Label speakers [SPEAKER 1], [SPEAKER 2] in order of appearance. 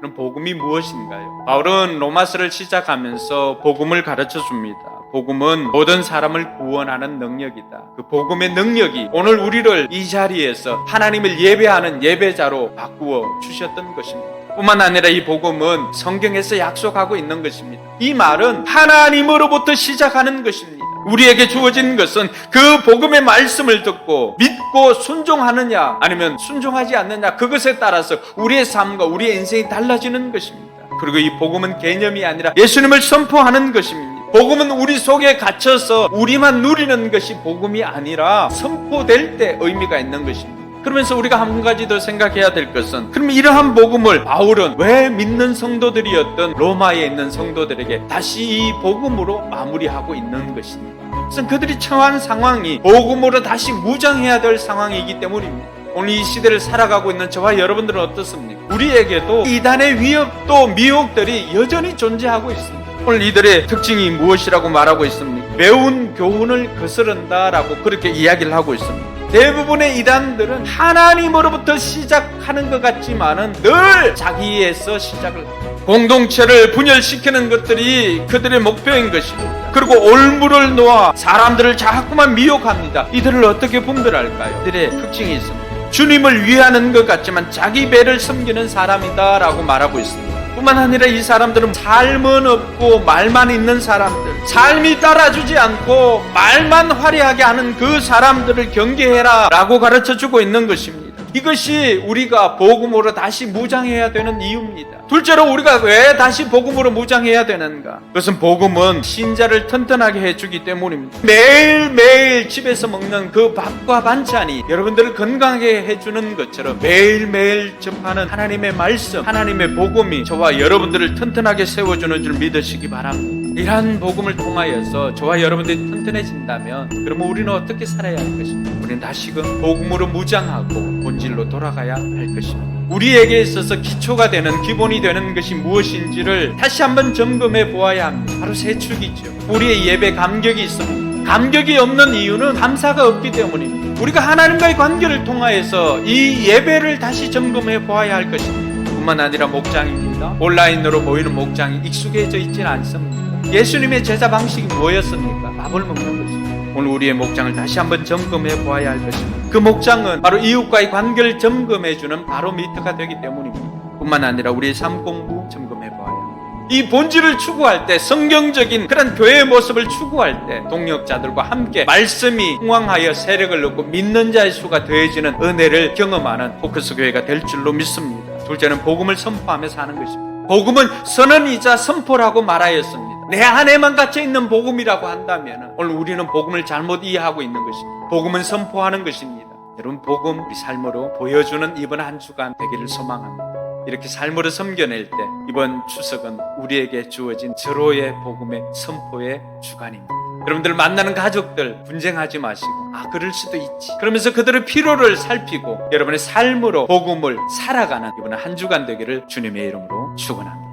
[SPEAKER 1] 그럼 복음이 무엇인가요? 바울은 로마서를 시작하면서 복음을 가르쳐 줍니다. 복음은 모든 사람을 구원하는 능력이다. 그 복음의 능력이 오늘 우리를 이 자리에서 하나님을 예배하는 예배자로 바꾸어 주셨던 것입니다. 뿐만 아니라 이 복음은 성경에서 약속하고 있는 것입니다. 이 말은 하나님으로부터 시작하는 것입니다. 우리에게 주어진 것은 그 복음의 말씀을 듣고 믿고 순종하느냐 아니면 순종하지 않느냐, 그것에 따라서 우리의 삶과 우리의 인생이 달라지는 것입니다. 그리고 이 복음은 개념이 아니라 예수님을 선포하는 것입니다. 복음은 우리 속에 갇혀서 우리만 누리는 것이 복음이 아니라 선포될 때 의미가 있는 것입니다. 그러면서 우리가 한 가지 더 생각해야 될 것은, 그럼 이러한 복음을 바울은 왜 믿는 성도들이었던 로마에 있는 성도들에게 다시 이 복음으로 마무리하고 있는 것입니다. 그래서 그들이 처한 상황이 복음으로 다시 무장해야 될 상황이기 때문입니다. 오늘 이 시대를 살아가고 있는 저와 여러분들은 어떻습니까? 우리에게도 이단의 위협도 미혹들이 여전히 존재하고 있습니다. 오늘 이들의 특징이 무엇이라고 말하고 있습니까? 매운 교훈을 거스른다라고 그렇게 이야기를 하고 있습니다. 대부분의 이단들은 하나님으로부터 시작하는 것 같지만은 늘 자기에서 시작을 합니다. 공동체를 분열시키는 것들이 그들의 목표인 것입니다. 그리고 올무를 놓아 사람들을 자꾸만 미혹합니다. 이들을 어떻게 분별할까요? 이들의 특징이 있습니다. 주님을 위하는 것 같지만 자기 배를 섬기는 사람이다 라고 말하고 있습니다. 뿐만 아니라 이 사람들은 삶은 없고 말만 있는 사람들, 삶이 따라주지 않고 말만 화려하게 하는 그 사람들을 경계해라 라고 가르쳐주고 있는 것입니다. 이것이 우리가 복음으로 다시 무장해야 되는 이유입니다. 둘째로 우리가 왜 다시 복음으로 무장해야 되는가? 그것은 복음은 신자를 튼튼하게 해주기 때문입니다. 매일매일 집에서 먹는 그 밥과 반찬이 여러분들을 건강하게 해주는 것처럼 매일매일 접하는 하나님의 말씀, 하나님의 복음이 저와 여러분들을 튼튼하게 세워주는 줄 믿으시기 바랍니다. 이러한 복음을 통하여서 저와 여러분들이 튼튼해진다면 그러면 우리는 어떻게 살아야 할 것입니까? 우리는 다시금 복음으로 무장하고 본질로 돌아가야 할 것입니다. 우리에게 있어서 기초가 되는, 기본이 되는 것이 무엇인지를 다시 한번 점검해 보아야 합니다. 바로 세 축이죠. 우리의 예배 감격이 있습니다. 감격이 없는 이유는 감사가 없기 때문입니다. 우리가 하나님과의 관계를 통하여서 이 예배를 다시 점검해 보아야 할 것입니다. 뿐만 아니라 목장입니다. 온라인으로 모이는 목장이 익숙해져 있지는 않습니다. 예수님의 제자 방식이 뭐였습니까? 밥을 먹는 것입니다. 오늘 우리의 목장을 다시 한번 점검해 보아야 할 것입니다. 그 목장은 바로 이웃과의 관계를 점검해주는 바로미터가 되기 때문입니다. 뿐만 아니라 우리의 삶 공부 점검해 보아야 합니다. 이 본질을 추구할 때, 성경적인 그런 교회의 모습을 추구할 때 동역자들과 함께 말씀이 흥왕하여 세력을 얻고 믿는 자의 수가 더해지는 은혜를 경험하는 포커스 교회가 될 줄로 믿습니다. 둘째는 복음을 선포하며 사는 것입니다. 복음은 선언이자 선포라고 말하였습니다. 내 안에만 갇혀있는 복음이라고 한다면 오늘 우리는 복음을 잘못 이해하고 있는 것입니다. 복음은 선포하는 것입니다. 여러분, 복음 우리 삶으로 보여주는 이번 한 주간 되기를 소망합니다. 이렇게 삶으로 섬겨낼 때 이번 추석은 우리에게 주어진 절호의 복음의 선포의 주간입니다. 여러분들 만나는 가족들 분쟁하지 마시고 그럴 수도 있지 그러면서 그들의 필요를 살피고 여러분의 삶으로 복음을 살아가는 이번 한 주간 되기를 주님의 이름으로 축원합니다.